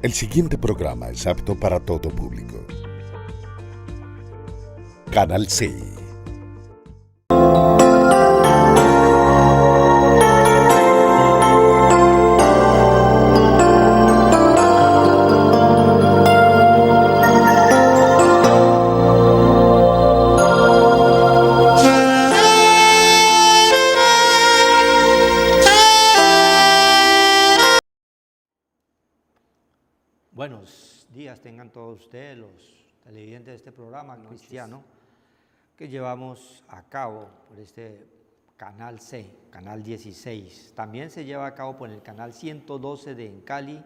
El siguiente programa es apto para todo público. Canal 6. Buenos días tengan todos ustedes, los televidentes de este programa cristiano que llevamos a cabo por este canal C, canal 16. También se lleva a cabo por el canal 112 de Encali,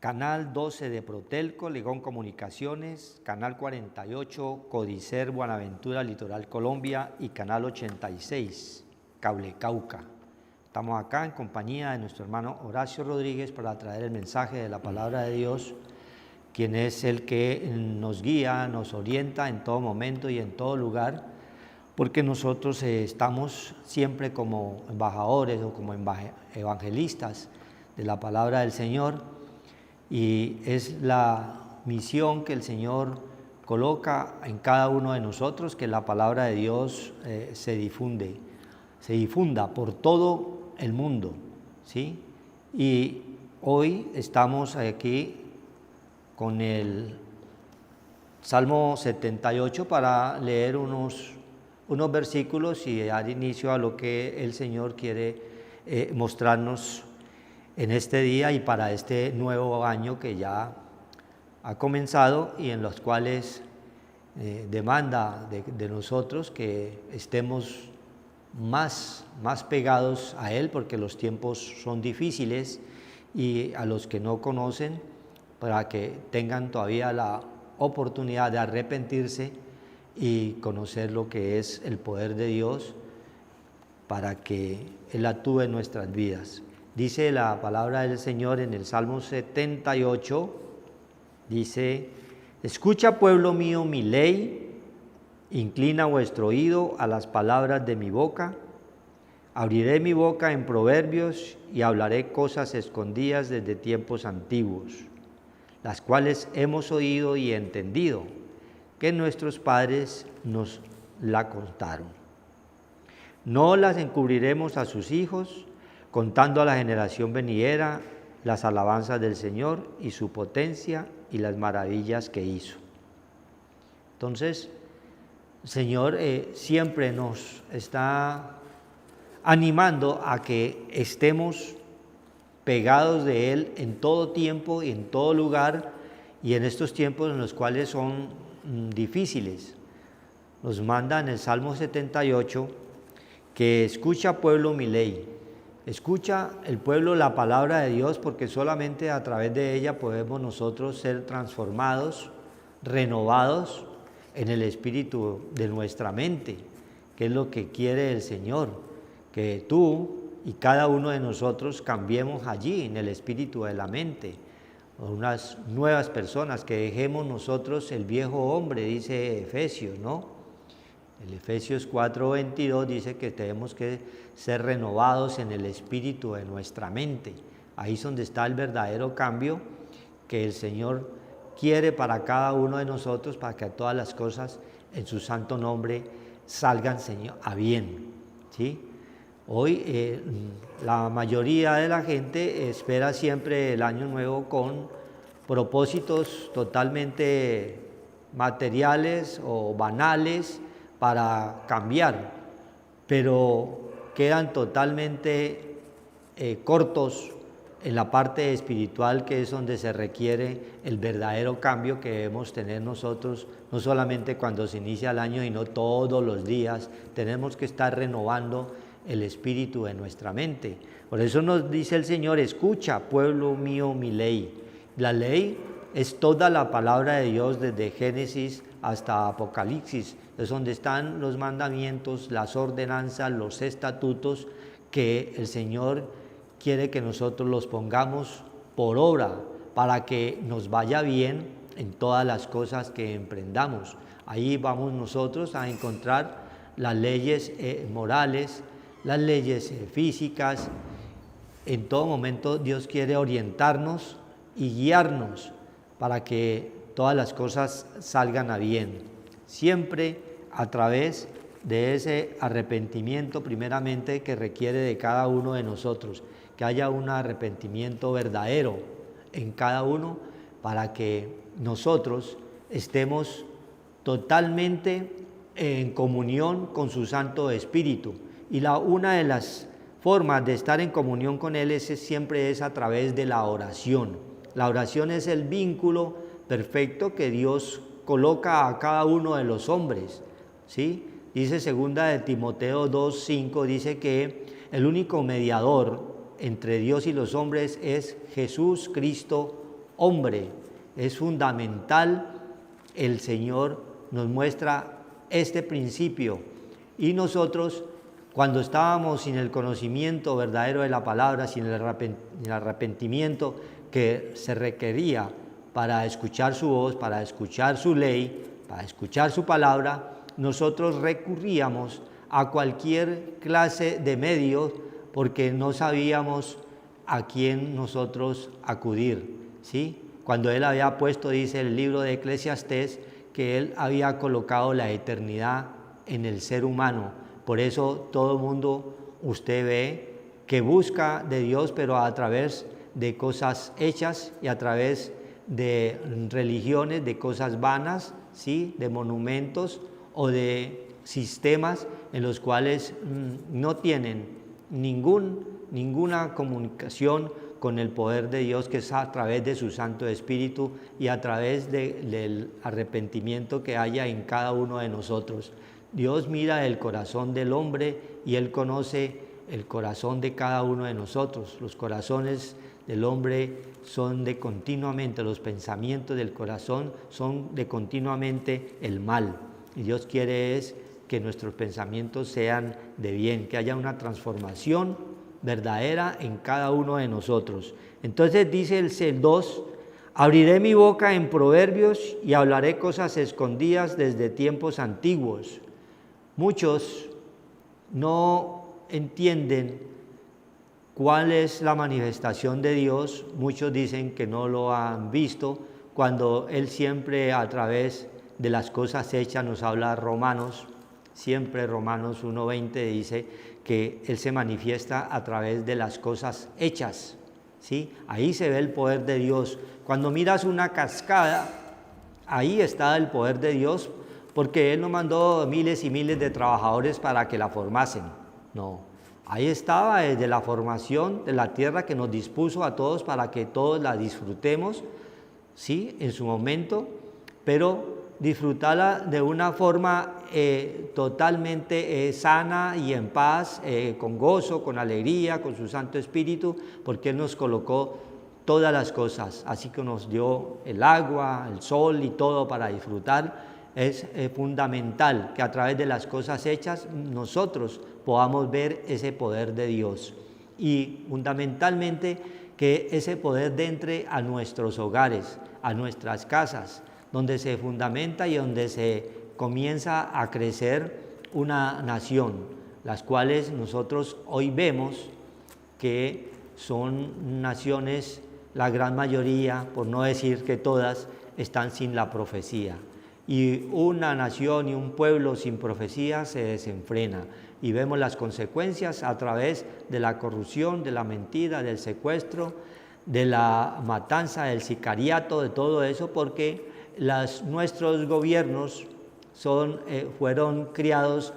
canal 12 de Protelco, Legón Comunicaciones, canal 48, Codicer, Buenaventura, Litoral Colombia y canal 86, Cable Cauca. Estamos acá en compañía de nuestro hermano Horacio Rodríguez para traer el mensaje de la palabra de Dios, quien es el que nos guía, nos orienta en todo momento y en todo lugar, porque nosotros estamos siempre como embajadores o como evangelistas de la palabra del Señor, y es la misión que el Señor coloca en cada uno de nosotros, que la palabra de Dios se difunda por todo el mundo, ¿sí? Y hoy estamos aquí con el Salmo 78 para leer unos versículos y dar inicio a lo que el Señor quiere mostrarnos en este día y para este nuevo año que ya ha comenzado y en los cuales demanda de nosotros que estemos más pegados a Él, porque los tiempos son difíciles, y a los que no conocen, para que tengan todavía la oportunidad de arrepentirse y conocer lo que es el poder de Dios para que Él actúe en nuestras vidas. Dice la palabra del Señor en el Salmo 78, dice: escucha, pueblo mío, mi ley, inclina vuestro oído a las palabras de mi boca. Abriré mi boca en proverbios y hablaré cosas escondidas desde tiempos antiguos, las cuales hemos oído y entendido, que nuestros padres nos la contaron. No las encubriremos a sus hijos, contando a la generación venidera las alabanzas del Señor y su potencia y las maravillas que hizo. Entonces, el Señor siempre nos está animando a que estemos pegados de Él en todo tiempo y en todo lugar, y en estos tiempos en los cuales son difíciles. Nos manda en el Salmo 78 que escucha, pueblo, mi ley. Escucha el pueblo la palabra de Dios, porque solamente a través de ella podemos nosotros ser transformados, renovados en el espíritu de nuestra mente, que es lo que quiere el Señor, que tú y cada uno de nosotros cambiemos allí en el espíritu de la mente, unas nuevas personas, que dejemos nosotros el viejo hombre, dice Efesios, ¿no? El Efesios 4:22 dice que tenemos que ser renovados en el espíritu de nuestra mente. Ahí es donde está el verdadero cambio que el Señor quiere para cada uno de nosotros, para que todas las cosas en su santo nombre salgan, Señor, a bien, ¿sí? Hoy la mayoría de la gente espera siempre el año nuevo con propósitos totalmente materiales o banales para cambiar, pero quedan totalmente cortos en la parte espiritual, que es donde se requiere el verdadero cambio que debemos tener nosotros, no solamente cuando se inicia el año, sino todos los días. Tenemos que estar renovando el espíritu de nuestra mente. Por eso nos dice el Señor: escucha, pueblo mío, mi ley. La ley es toda la palabra de Dios, desde Génesis hasta Apocalipsis. Es donde están los mandamientos, las ordenanzas, los estatutos, que el Señor quiere que nosotros los pongamos por obra para que nos vaya bien en todas las cosas que emprendamos. Ahí vamos nosotros a encontrar las leyes morales, las leyes físicas. En todo momento Dios quiere orientarnos y guiarnos para que todas las cosas salgan a bien. Siempre a través de ese arrepentimiento primeramente que requiere de cada uno de nosotros, que haya un arrepentimiento verdadero en cada uno para que nosotros estemos totalmente en comunión con su Santo Espíritu. Y una de las formas de estar en comunión con Él siempre es a través de la oración. La oración es el vínculo perfecto que Dios coloca a cada uno de los hombres, ¿sí? Dice 2 de Timoteo 2:5, dice que el único mediador entre Dios y los hombres es Jesús Cristo, hombre. Es fundamental, el Señor nos muestra este principio, y nosotros, cuando estábamos sin el conocimiento verdadero de la palabra, sin el arrepentimiento que se requería para escuchar su voz, para escuchar su ley, para escuchar su palabra, nosotros recurríamos a cualquier clase de medios porque no sabíamos a quién nosotros acudir, ¿sí? Cuando Él había puesto, dice el libro de Eclesiastés, que Él había colocado la eternidad en el ser humano. Por eso todo mundo, usted ve que busca de Dios, pero a través de cosas hechas y a través de religiones, de cosas vanas, ¿sí? De monumentos o de sistemas en los cuales no tienen ninguna comunicación con el poder de Dios, que es a través de su Santo Espíritu y a través del arrepentimiento que haya en cada uno de nosotros. Dios mira el corazón del hombre y Él conoce el corazón de cada uno de nosotros. Los corazones del hombre son de continuamente, los pensamientos del corazón son de continuamente el mal. Y Dios quiere es que nuestros pensamientos sean de bien, que haya una transformación verdadera en cada uno de nosotros. Entonces dice el 2, abriré mi boca en proverbios y hablaré cosas escondidas desde tiempos antiguos. Muchos no entienden cuál es la manifestación de Dios, muchos dicen que no lo han visto, cuando Él siempre a través de las cosas hechas nos habla Romanos, siempre Romanos 1:20 dice que Él se manifiesta a través de las cosas hechas, ¿sí? Ahí se ve el poder de Dios. Cuando miras una cascada, ahí está el poder de Dios, porque Él no mandó miles y miles de trabajadores para que la formasen, no. Ahí estaba desde la formación de la tierra que nos dispuso a todos para que todos la disfrutemos, ¿sí? En su momento, pero disfrutarla de una forma totalmente sana y en paz, con gozo, con alegría, con su Santo Espíritu, porque Él nos colocó todas las cosas, así que nos dio el agua, el sol y todo para disfrutar. Es fundamental que a través de las cosas hechas nosotros podamos ver ese poder de Dios, y fundamentalmente que ese poder entre a nuestros hogares, a nuestras casas, donde se fundamenta y donde se comienza a crecer una nación, las cuales nosotros hoy vemos que son naciones, la gran mayoría, por no decir que todas, están sin la profecía. Y una nación y un pueblo sin profecía se desenfrena. Y vemos las consecuencias a través de la corrupción, de la mentira, del secuestro, de la matanza, del sicariato, de todo eso, porque nuestros gobiernos fueron criados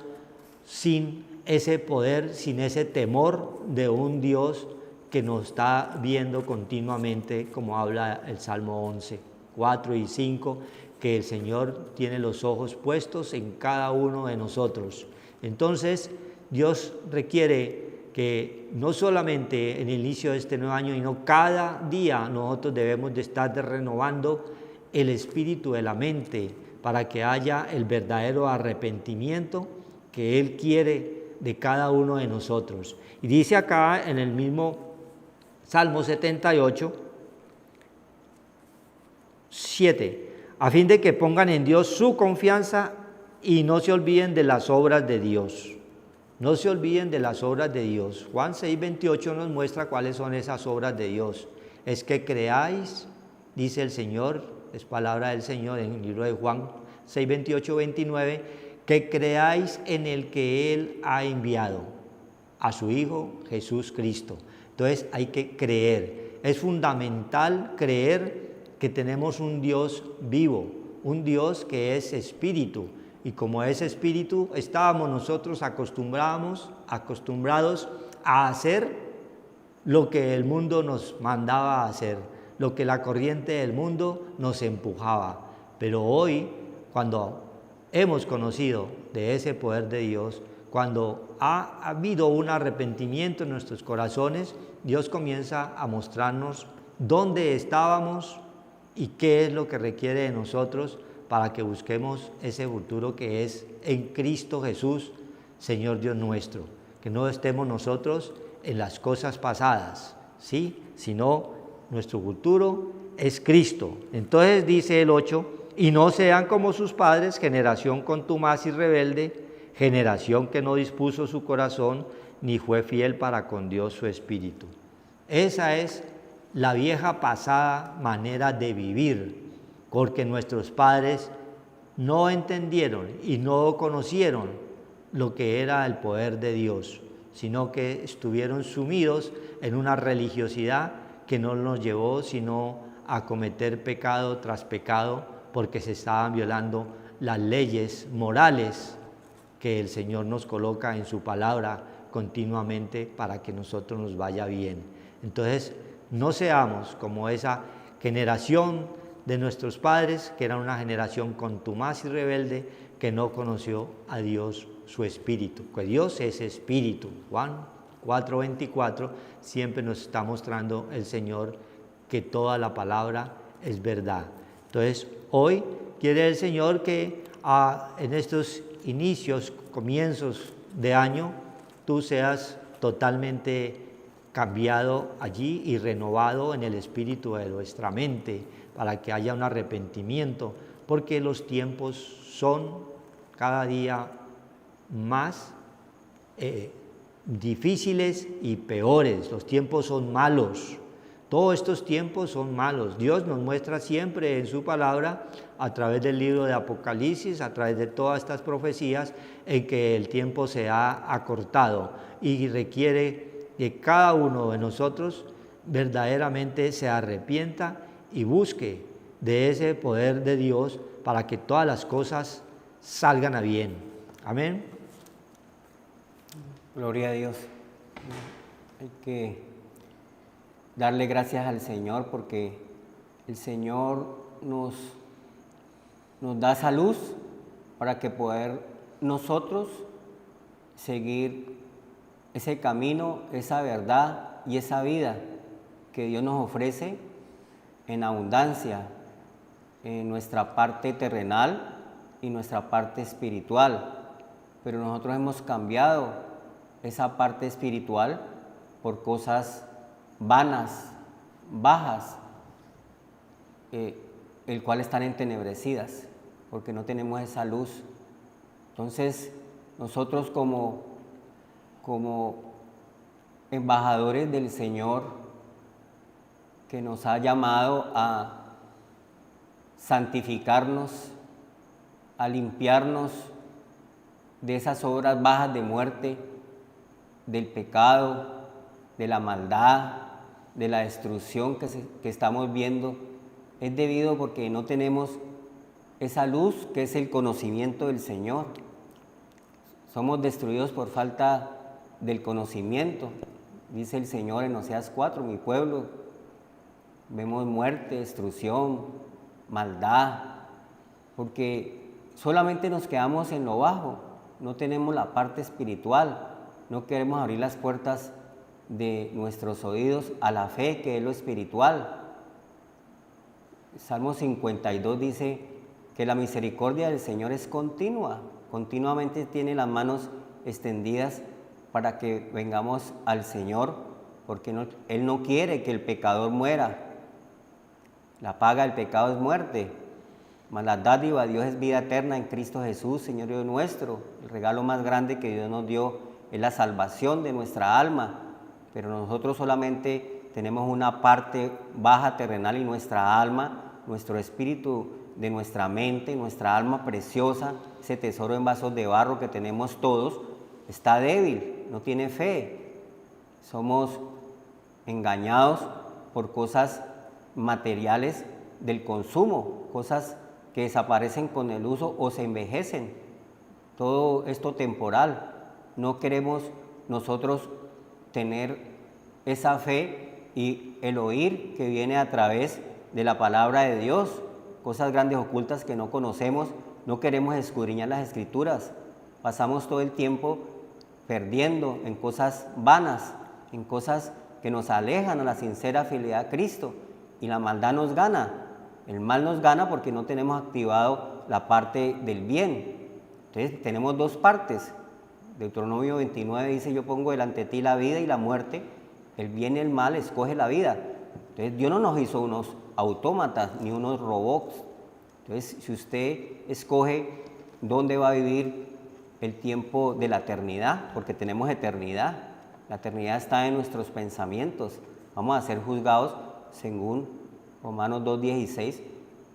sin ese poder, sin ese temor de un Dios que nos está viendo continuamente, como habla el Salmo 11, 4 y 5, que el Señor tiene los ojos puestos en cada uno de nosotros. Entonces, Dios requiere que no solamente en el inicio de este nuevo año, sino cada día nosotros debemos de estar renovando el espíritu de la mente para que haya el verdadero arrepentimiento que Él quiere de cada uno de nosotros. Y dice acá en el mismo Salmo 78, 7, a fin de que pongan en Dios su confianza y no se olviden de las obras de Dios. No se olviden de las obras de Dios. Juan 6:28 nos muestra cuáles son esas obras de Dios. es que creáis, dice el Señor, es palabra del Señor en el libro de Juan 6, 28, 29, que creáis en el que Él ha enviado, a su Hijo Jesús Cristo. Entonces hay que creer. Es fundamental creer que tenemos un Dios vivo, un Dios que es espíritu. Y como es espíritu, estábamos nosotros acostumbrados a hacer lo que el mundo nos mandaba a hacer, lo que la corriente del mundo nos empujaba. Pero hoy, cuando hemos conocido de ese poder de Dios, cuando ha habido un arrepentimiento en nuestros corazones, Dios comienza a mostrarnos dónde estábamos y qué es lo que requiere de nosotros para que busquemos ese futuro que es en Cristo Jesús, Señor Dios nuestro. Que no estemos nosotros en las cosas pasadas, ¿sí? Sino nuestro futuro es Cristo. Entonces dice el 8, y no sean como sus padres, generación contumaz y rebelde, generación que no dispuso su corazón, ni fue fiel para con Dios su espíritu. Esa es la vieja pasada manera de vivir, porque nuestros padres no entendieron y no conocieron lo que era el poder de Dios, sino que estuvieron sumidos en una religiosidad que no nos llevó sino a cometer pecado tras pecado, porque se estaban violando las leyes morales que el Señor nos coloca en su palabra continuamente para que nosotros nos vaya bien. Entonces, no seamos como esa generación de nuestros padres, que era una generación contumaz y rebelde, que no conoció a Dios, su espíritu. Que Dios es espíritu. Juan 4:24 siempre nos está mostrando el Señor que toda la palabra es verdad. Entonces, hoy quiere el Señor que en estos inicios, comienzos de año, tú seas totalmente cambiado allí y renovado en el espíritu de nuestra mente, para que haya un arrepentimiento, porque los tiempos son cada día más difíciles y peores. Los tiempos son malos. Todos estos tiempos son malos. Dios nos muestra siempre en su palabra, a través del libro de Apocalipsis, a través de todas estas profecías, en que el tiempo se ha acortado y requiere que cada uno de nosotros verdaderamente se arrepienta y busque de ese poder de Dios para que todas las cosas salgan a bien. Amén. Gloria a Dios. Hay que darle gracias al Señor porque el Señor nos da esa luz para que poder nosotros seguir ese camino, esa verdad y esa vida que Dios nos ofrece en abundancia en nuestra parte terrenal y nuestra parte espiritual. Pero nosotros hemos cambiado esa parte espiritual por cosas vanas, bajas, el cual están entenebrecidas, porque no tenemos esa luz. Entonces, nosotros como embajadores del Señor, que nos ha llamado a santificarnos, a limpiarnos de esas obras bajas de muerte, del pecado, de la maldad, de la destrucción que estamos viendo, es debido porque no tenemos esa luz que es el conocimiento del Señor. Somos destruidos por falta del conocimiento. Dice el Señor en Oseas 4, mi pueblo, vemos muerte, destrucción, maldad, porque solamente nos quedamos en lo bajo, no tenemos la parte espiritual, no queremos abrir las puertas de nuestros oídos a la fe, que es lo espiritual. Salmo 52 dice que la misericordia del Señor es continua, continuamente tiene las manos extendidas para que vengamos al Señor, porque Él no quiere que el pecador muera. La paga del pecado es muerte, mas la dádiva de Dios es vida eterna en Cristo Jesús, Señor Dios nuestro. El regalo más grande que Dios nos dio es la salvación de nuestra alma, pero nosotros solamente tenemos una parte baja terrenal y nuestra alma, nuestro espíritu de nuestra mente, nuestra alma preciosa, ese tesoro en vasos de barro que tenemos todos, está débil, no tiene fe. Somos engañados por cosas materiales del consumo, cosas que desaparecen con el uso o se envejecen. Todo esto temporal. No queremos nosotros tener esa fe y el oír que viene a través de la palabra de Dios, cosas grandes ocultas que no conocemos. No queremos escudriñar las Escrituras. Pasamos todo el tiempo perdiendo en cosas vanas, en cosas que nos alejan a la sincera fidelidad a Cristo, y la maldad nos gana. El mal nos gana porque no tenemos activado la parte del bien. Entonces tenemos dos partes. Deuteronomio 29 dice: yo pongo delante de ti la vida y la muerte, el bien y el mal, escoge la vida. Entonces Dios no nos hizo unos autómatas ni unos robots. Entonces, si usted escoge dónde va a vivir el tiempo de la eternidad, porque tenemos eternidad, la eternidad está en nuestros pensamientos. Vamos a ser juzgados según Romanos 2:16,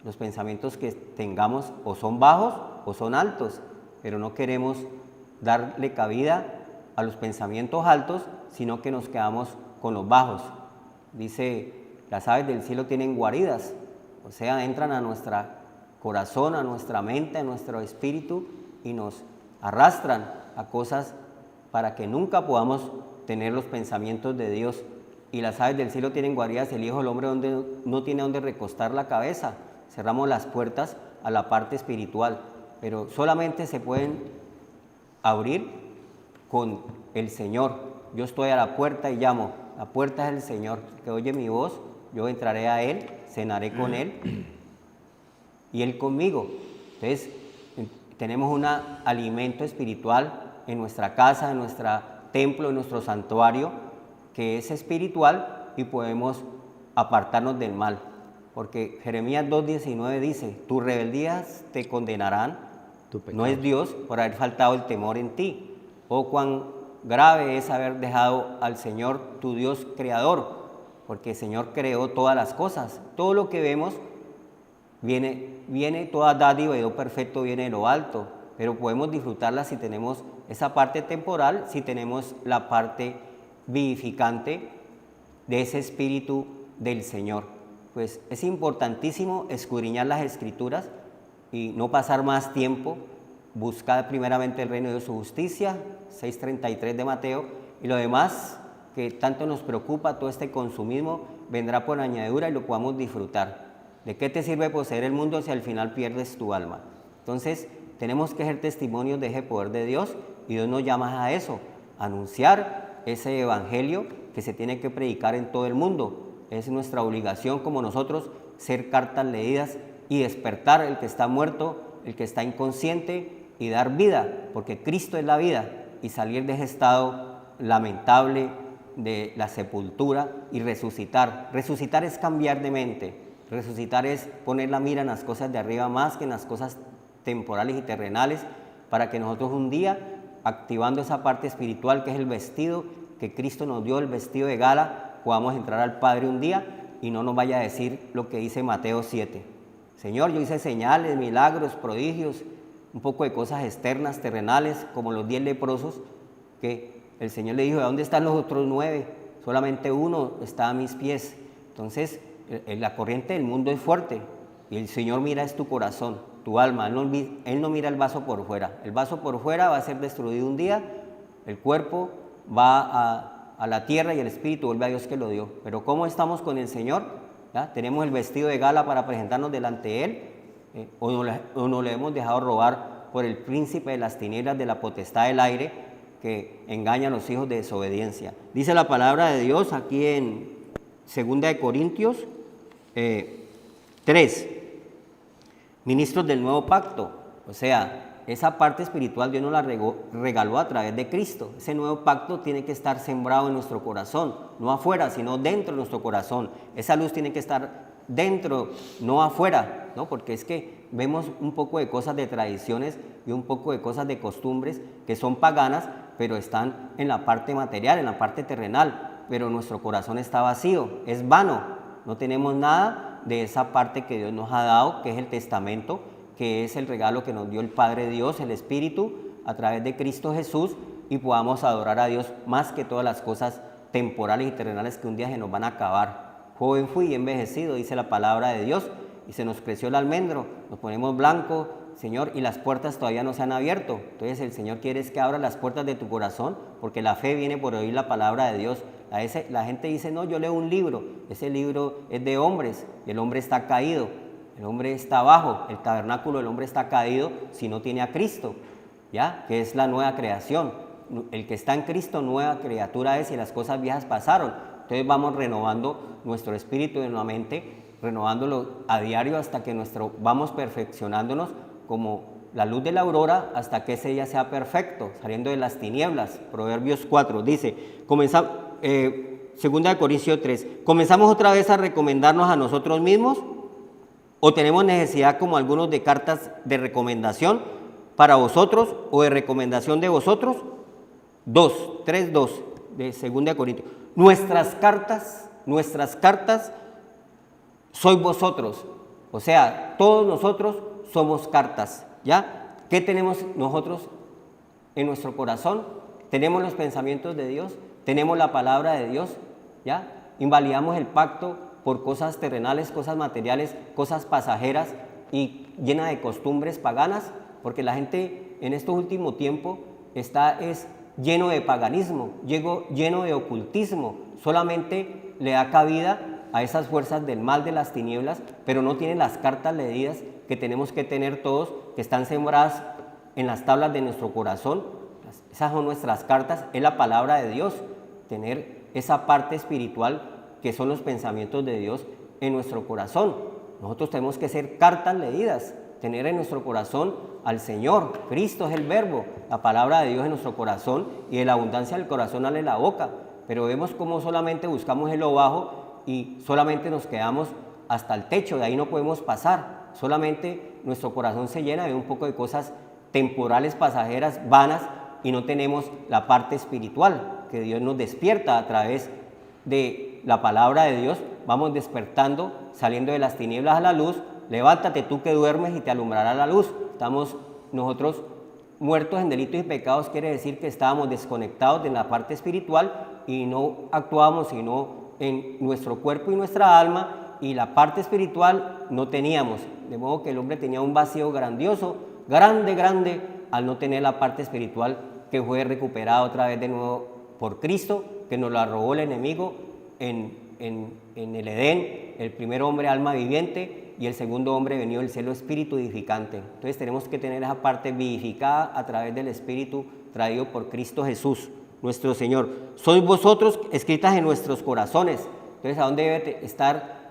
los pensamientos que tengamos o son bajos o son altos, pero no queremos darle cabida a los pensamientos altos, sino que nos quedamos con los bajos. Dice: las aves del cielo tienen guaridas, o sea, entran a nuestro corazón, a nuestra mente, a nuestro espíritu y nos arrastran a cosas para que nunca podamos tener los pensamientos de Dios. Y las aves del cielo tienen guaridas, el Hijo del Hombre no tiene donde recostar la cabeza. Cerramos las puertas a la parte espiritual, pero solamente se pueden abrir con el Señor. Yo estoy a la puerta y llamo. La puerta es el Señor, que oye mi voz, yo entraré a Él, cenaré con Él y Él conmigo. Entonces, tenemos un alimento espiritual en nuestra casa, en nuestro templo, en nuestro santuario, que es espiritual, y podemos apartarnos del mal. Porque Jeremías 2:19 dice: tus rebeldías te condenarán, no es Dios, por haber faltado el temor en ti. Oh, cuán grave es haber dejado al Señor, tu Dios creador, porque el Señor creó todas las cosas. Todo lo que vemos viene toda dádiva y do perfecto viene de lo alto, pero podemos disfrutarla si tenemos esa parte temporal, si tenemos la parte vivificante de ese espíritu del Señor. Pues es importantísimo escudriñar las Escrituras y no pasar más tiempo. Buscar primeramente el reino de Dios, su justicia, 6:33 de Mateo, y lo demás que tanto nos preocupa, todo este consumismo, vendrá por añadidura y lo podamos disfrutar. ¿De qué te sirve poseer el mundo si al final pierdes tu alma? Entonces, tenemos que ser testimonios de ese poder de Dios, y Dios nos llama a eso, a anunciar ese evangelio que se tiene que predicar en todo el mundo. Es nuestra obligación como nosotros ser cartas leídas y despertar el que está muerto, el que está inconsciente, y dar vida, porque Cristo es la vida, y salir de ese estado lamentable de la sepultura y resucitar. Resucitar es cambiar de mente, resucitar es poner la mira en las cosas de arriba más que en las cosas temporales y terrenales, para que nosotros un día, activando esa parte espiritual que es el vestido que Cristo nos dio, el vestido de gala, podamos entrar al Padre un día y no nos vaya a decir lo que dice Mateo 7. Señor, yo hice señales, milagros, prodigios, un poco de cosas externas, terrenales, como los 10 leprosos, que el Señor le dijo: ¿de dónde están los otros 9? Solamente uno está a mis pies. Entonces, la corriente del mundo es fuerte, y el Señor mira es tu corazón, tu alma. Él no mira el vaso por fuera. El vaso por fuera va a ser destruido un día, el cuerpo va a la tierra y el espíritu vuelve a Dios que lo dio. Pero ¿cómo estamos con el Señor? ¿Ya? Tenemos el vestido de gala para presentarnos delante de Él, o no le hemos dejado robar por el príncipe de las tinieblas, de la potestad del aire, que engaña a los hijos de desobediencia. Dice la palabra de Dios aquí en 2 Corintios 3, ministros del nuevo pacto. O sea, esa parte espiritual Dios nos la regaló a través de Cristo. Ese nuevo pacto tiene que estar sembrado en nuestro corazón, no afuera, sino dentro de nuestro corazón. Esa luz tiene que estar dentro, no afuera, ¿no? Porque es que vemos un poco de cosas de tradiciones y un poco de cosas de costumbres que son paganas, pero están en la parte material, en la parte terrenal. pero nuestro corazón está vacío, es vano, no tenemos nada de esa parte que Dios nos ha dado, que es el testamento, que es el regalo que nos dio el Padre Dios, el Espíritu, a través de Cristo Jesús, y podamos adorar a Dios más que todas las cosas temporales y terrenales que un día se nos van a acabar. Joven fui y envejecido, dice la palabra de Dios, y se nos creció el almendro, nos ponemos blanco, Señor, y las puertas todavía no se han abierto. Entonces el Señor quiere es que abra las puertas de tu corazón, porque la fe viene por oír la palabra de Dios. La gente dice, no, yo leo un libro, ese libro es de hombres, y el hombre está caído, el hombre está abajo, el tabernáculo del hombre está caído si no tiene a Cristo, ¿ya? Que es la nueva creación. El que está en Cristo, nueva criatura es, y las cosas viejas pasaron. Entonces vamos renovando nuestro espíritu y nuestra mente, renovándolo a diario hasta que vamos perfeccionándonos como la luz de la aurora, hasta que ese día sea perfecto, saliendo de las tinieblas. Proverbios 4 dice, 2 Corintios 3, ¿comenzamos otra vez a recomendarnos a nosotros mismos? ¿O tenemos necesidad, como algunos, de cartas de recomendación para vosotros o de recomendación de vosotros? 3:2 de 2 Corintios. Nuestras cartas sois vosotros. O sea, todos nosotros somos cartas, ¿ya? ¿Qué tenemos nosotros en nuestro corazón? Tenemos los pensamientos de Dios, tenemos la palabra de Dios, ¿ya? Invalidamos el pacto por cosas terrenales, cosas materiales, cosas pasajeras y llena de costumbres paganas, porque la gente en estos últimos tiempos es lleno de paganismo, lleno de ocultismo, solamente le da cabida a esas fuerzas del mal, de las tinieblas, pero no tiene las cartas leídas que tenemos que tener todos, que están sembradas en las tablas de nuestro corazón. Esas son nuestras cartas, es la palabra de Dios, tener esa parte espiritual que son los pensamientos de Dios en nuestro corazón. Nosotros tenemos que ser cartas leídas, tener en nuestro corazón al Señor. Cristo es el verbo, la palabra de Dios en nuestro corazón, y de la abundancia del corazón sale la boca. Pero vemos cómo solamente buscamos en lo bajo y solamente nos quedamos hasta el techo, de ahí no podemos pasar. Solamente nuestro corazón se llena de un poco de cosas temporales, pasajeras, vanas, y no tenemos la parte espiritual que Dios nos despierta a través de la palabra de Dios. Vamos despertando, saliendo de las tinieblas a la luz. Levántate tú que duermes y te alumbrará la luz. Estamos nosotros muertos en delitos y pecados, quiere decir que estábamos desconectados de la parte espiritual y no actuábamos sino en nuestro cuerpo y nuestra alma, y la parte espiritual no teníamos, de modo que el hombre tenía un vacío grandioso, grande, al no tener la parte espiritual, que fue recuperada otra vez de nuevo por Cristo, que nos la robó el enemigo en el Edén, el primer hombre alma viviente y el segundo hombre venido del cielo espíritu vivificante. Entonces tenemos que tener esa parte vivificada a través del espíritu traído por Cristo Jesús, nuestro Señor. Sois vosotros escritas en nuestros corazones. Entonces, ¿a dónde debe estar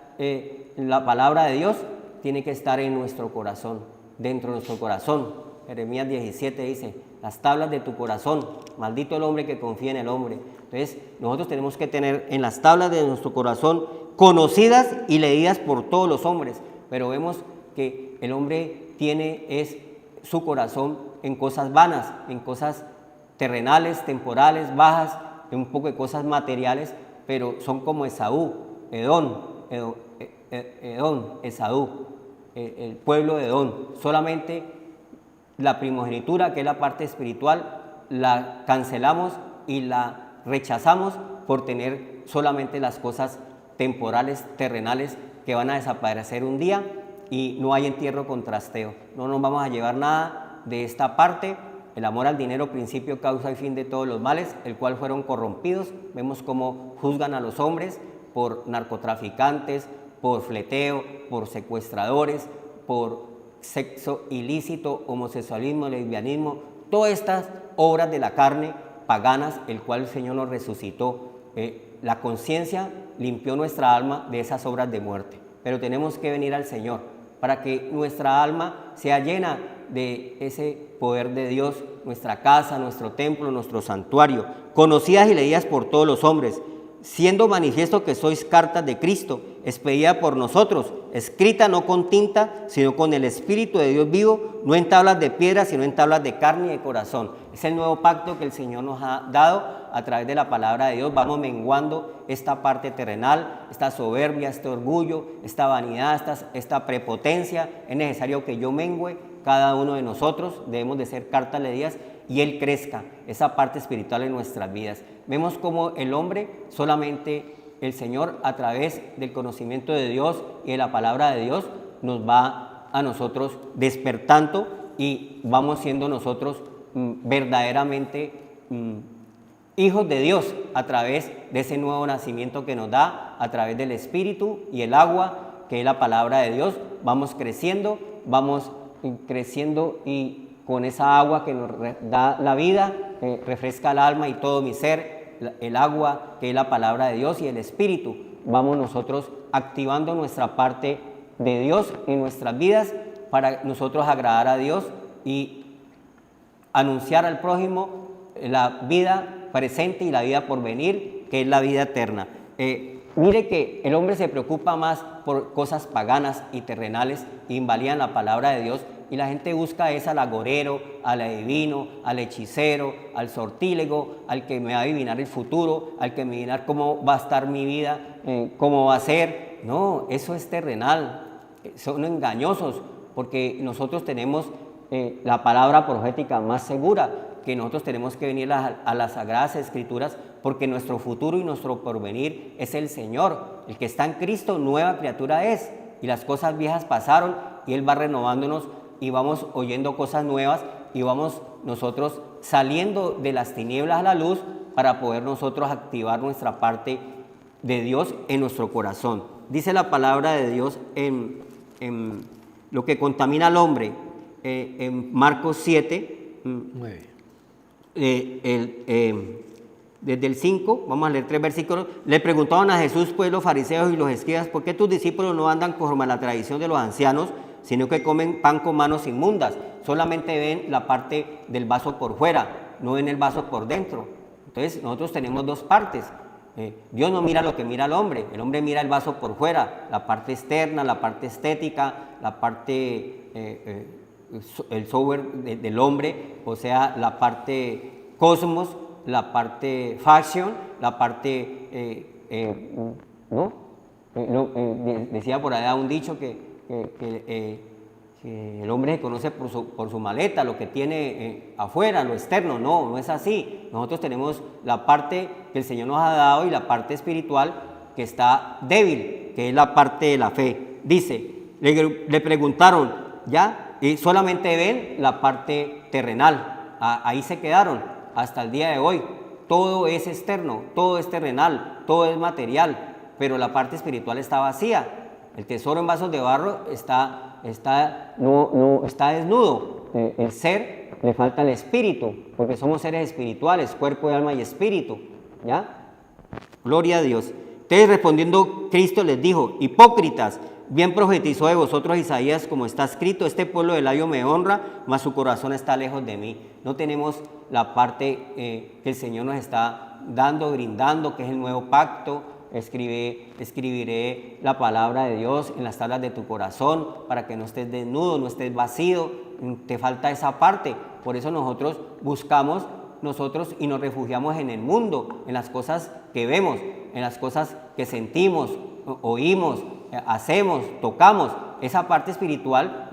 la palabra de Dios? Tiene que estar en nuestro corazón, dentro de nuestro corazón. Jeremías 17 dice, las tablas de tu corazón, maldito el hombre que confía en el hombre. Entonces, nosotros tenemos que tener en las tablas de nuestro corazón, conocidas y leídas por todos los hombres, pero vemos que el hombre tiene su corazón en cosas vanas, en cosas terrenales, temporales, bajas, en un poco de cosas materiales, pero son como Esaú, Esaú, el pueblo de Edom. Solamente la primogenitura, que es la parte espiritual, la cancelamos y la rechazamos por tener solamente las cosas temporales, terrenales, que van a desaparecer un día, y no hay entierro con trasteo. No nos vamos a llevar nada de esta parte. El amor al dinero, principio, causa y fin de todos los males, el cual fueron corrompidos. Vemos cómo juzgan a los hombres por narcotraficantes, por fleteo, por secuestradores, por sexo ilícito, homosexualismo, lesbianismo, todas estas obras de la carne paganas, el cual el Señor nos resucitó. La conciencia limpió nuestra alma de esas obras de muerte, pero tenemos que venir al Señor para que nuestra alma sea llena de ese poder de Dios, nuestra casa, nuestro templo, nuestro santuario, conocidas y leídas por todos los hombres, siendo manifiesto que sois cartas de Cristo, expedida por nosotros, escrita no con tinta, sino con el Espíritu de Dios vivo, no en tablas de piedra, sino en tablas de carne y de corazón. Es el nuevo pacto que el Señor nos ha dado a través de la palabra de Dios. Vamos menguando esta parte terrenal, esta soberbia, este orgullo, esta vanidad, esta prepotencia. Es necesario que yo mengüe, cada uno de nosotros debemos de ser cartas leídas y Él crezca, esa parte espiritual en nuestras vidas. Vemos como el hombre, solamente el Señor, a través del conocimiento de Dios y de la palabra de Dios, nos va a nosotros despertando y vamos siendo nosotros verdaderamente hijos de Dios a través de ese nuevo nacimiento que nos da, a través del Espíritu y el agua, que es la palabra de Dios. Vamos creciendo y con esa agua que nos da la vida, refresca el alma y todo mi ser, el agua que es la palabra de Dios y el Espíritu. Vamos nosotros activando nuestra parte de Dios en nuestras vidas para nosotros agradar a Dios y anunciar al prójimo la vida presente y la vida por venir, que es la vida eterna. Mire que el hombre se preocupa más por cosas paganas y terrenales, invalidan la palabra de Dios, y la gente busca al agorero, al adivino, al hechicero, al sortílego, al que me va a adivinar el futuro, al que me va a adivinar cómo va a estar mi vida, cómo va a ser. No, eso es terrenal, son engañosos, porque nosotros tenemos la palabra profética más segura, que nosotros tenemos que venir a las Sagradas Escrituras, porque nuestro futuro y nuestro porvenir es el Señor. El que está en Cristo, nueva criatura es, y las cosas viejas pasaron, y Él va renovándonos, y vamos oyendo cosas nuevas, y vamos nosotros saliendo de las tinieblas a la luz, para poder nosotros activar nuestra parte de Dios en nuestro corazón. Dice la palabra de Dios en lo que contamina al hombre, en Marcos 7, 9. Desde el 5, vamos a leer 3 versículos. Le preguntaban a Jesús, pues, los fariseos y los escribas: ¿por qué tus discípulos no andan conforme a la tradición de los ancianos, sino que comen pan con manos inmundas? Solamente ven la parte del vaso por fuera, no ven el vaso por dentro. Entonces nosotros tenemos dos partes. Dios no mira lo que mira el hombre mira el vaso por fuera, la parte externa, la parte estética, la parte el software del hombre, o sea, la parte cosmos, la parte fashion, la parte, decía por allá un dicho que el hombre se conoce por su maleta, lo que tiene afuera, lo externo. No es así. Nosotros tenemos la parte que el Señor nos ha dado y la parte espiritual que está débil, que es la parte de la fe. Dice, le preguntaron, ¿ya? Y solamente ven la parte terrenal, ahí se quedaron hasta el día de hoy. Todo es externo, todo es terrenal, todo es material, pero la parte espiritual está vacía. El tesoro en vasos de barro está desnudo. El ser le falta el espíritu, porque somos seres espirituales, cuerpo, alma y espíritu, ¿ya? Gloria a Dios. Entonces, respondiendo, Cristo les dijo: hipócritas, bien profetizó de vosotros Isaías, como está escrito: este pueblo de labio me honra, mas su corazón está lejos de mí. No tenemos la parte que el Señor nos está dando, brindando, que es el nuevo pacto. Escribiré la palabra de Dios en las tablas de tu corazón, para que no estés desnudo, no estés vacío. Te falta esa parte. Por eso nosotros buscamos y nos refugiamos en el mundo, en las cosas que vemos, en las cosas que sentimos, oímos, hacemos, tocamos. Esa parte espiritual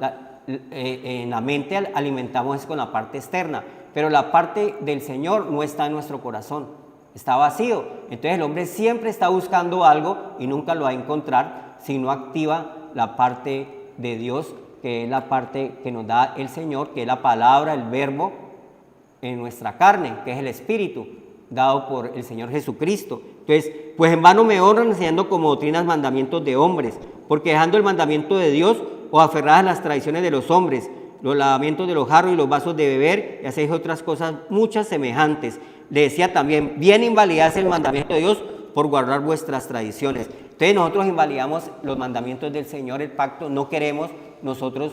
en la mente alimentamos con la parte externa, pero la parte del Señor no está en nuestro corazón, está vacío. Entonces el hombre siempre está buscando algo y nunca lo va a encontrar si no activa la parte de Dios, que es la parte que nos da el Señor, que es la palabra, el verbo en nuestra carne, que es el Espíritu dado por el Señor Jesucristo. Entonces, pues en vano me honran enseñando como doctrinas mandamientos de hombres, porque dejando el mandamiento de Dios os aferráis a las tradiciones de los hombres, los lavamientos de los jarros y los vasos de beber, y hacéis otras cosas muchas semejantes. Le decía también: bien invalidáis el mandamiento de Dios por guardar vuestras tradiciones. Entonces nosotros invalidamos los mandamientos del Señor, el pacto. No queremos nosotros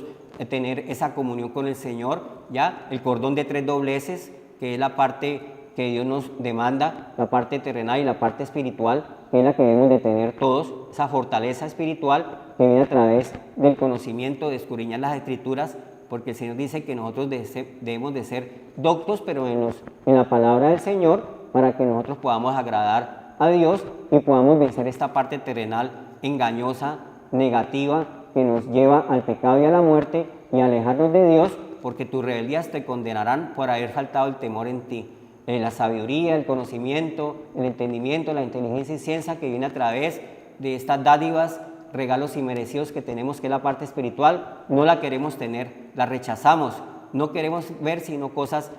tener esa comunión con el Señor, ¿ya? El cordón de 3 dobleces, que es la parte que Dios nos demanda, la parte terrenal y la parte espiritual, que es la que debemos de tener todos, esa fortaleza espiritual que viene a través del conocimiento, de escudriñar las Escrituras, porque el Señor dice que nosotros debemos de ser doctos, pero en la palabra del Señor, para que nosotros podamos agradar a Dios y podamos vencer esta parte terrenal engañosa, negativa, que nos lleva al pecado y a la muerte y alejarnos de Dios, porque tus rebeldías te condenarán por haber faltado el temor en ti. La sabiduría, el conocimiento, el entendimiento, la inteligencia y ciencia que viene a través de estas dádivas, regalos inmerecidos que tenemos, que es la parte espiritual, no la queremos tener, la rechazamos, no queremos ver sino cosas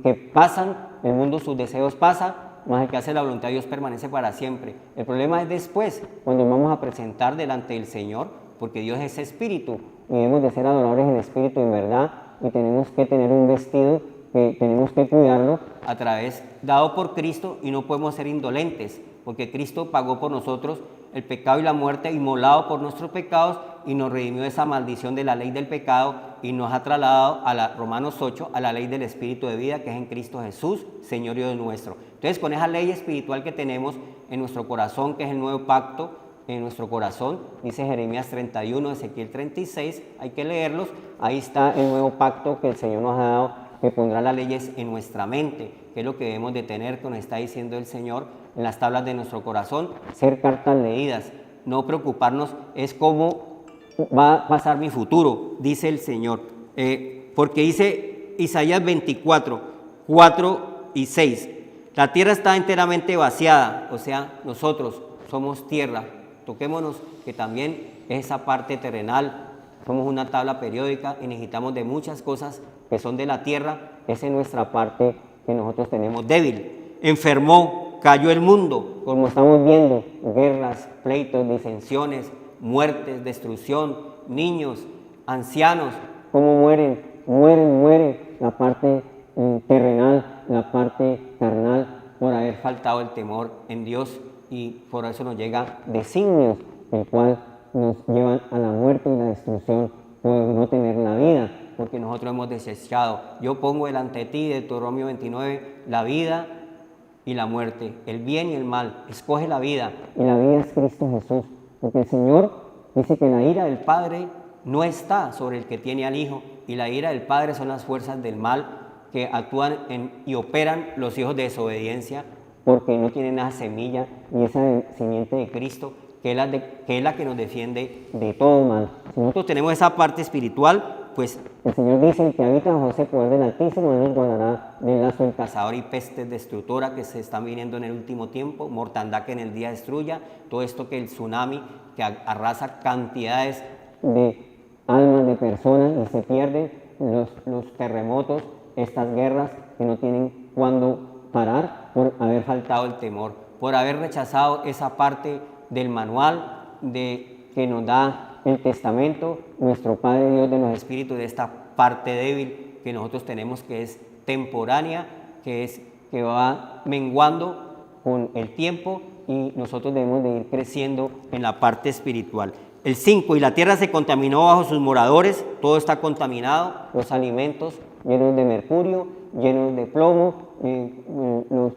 que pasan, el mundo sus deseos pasan, más el que hace la voluntad de Dios permanece para siempre. El problema es después, cuando vamos a presentar delante del Señor, porque Dios es espíritu y debemos de ser adoradores en espíritu y en verdad, y tenemos que tener un vestido que tenemos que cuidarlo a través, dado por Cristo, y no podemos ser indolentes, porque Cristo pagó por nosotros el pecado y la muerte, inmolado por nuestros pecados, y nos redimió de esa maldición de la ley del pecado y nos ha trasladado a Romanos 8, a la ley del Espíritu de vida que es en Cristo Jesús, Señor y Dios nuestro. Entonces, con esa ley espiritual que tenemos en nuestro corazón, que es el nuevo pacto en nuestro corazón, dice Jeremías 31, Ezequiel 36, hay que leerlos, ahí está el nuevo pacto que el Señor nos ha dado, que pondrá las leyes en nuestra mente, que es lo que debemos de tener, que nos está diciendo el Señor en las tablas de nuestro corazón, ser cartas leídas, no preocuparnos es cómo va a pasar mi futuro, dice el Señor, porque dice Isaías 24, 4 y 6, la tierra está enteramente vaciada, o sea, nosotros somos tierra, toquémonos que también es esa parte terrenal, somos una tabla periódica y necesitamos de muchas cosas que son de la tierra, esa es nuestra parte que nosotros tenemos débil. Enfermó, cayó el mundo, como estamos viendo, guerras, pleitos, disensiones, muertes, destrucción, niños, ancianos, cómo mueren la parte terrenal, la parte carnal, por haber faltado el temor en Dios, y por eso nos llega designios, el cual nos llevan a la muerte y la destrucción por no tener la vida, porque nosotros hemos desechado. Yo pongo delante de ti, Deuteronomio 29, la vida y la muerte, el bien y el mal. Escoge la vida, y la vida es Cristo Jesús, porque el Señor dice que la ira del Padre no está sobre el que tiene al Hijo, y la ira del Padre son las fuerzas del mal que actúan y operan los hijos de desobediencia, porque no tienen esa semilla ni esa simiente de Cristo, que es la que nos defiende de todo mal. Si nosotros tenemos esa parte espiritual, pues el Señor dice que habita bajo ese poder del Altísimo, Él nos guardará del lazo del cazador y pestes destructora que se están viniendo en el último tiempo, mortandad que en el día destruya, todo esto que el tsunami que arrasa cantidades de almas de personas y se pierden, los terremotos, estas guerras que no tienen cuándo parar por haber faltado el temor, por haber rechazado esa parte del manual que nos da el testamento, nuestro Padre Dios de los espíritus, de esta parte débil que nosotros tenemos, que es temporánea, que va menguando con el tiempo, y nosotros debemos de ir creciendo en la parte espiritual. El 5, y la tierra se contaminó bajo sus moradores, todo está contaminado, los alimentos llenos de mercurio, llenos de plomo,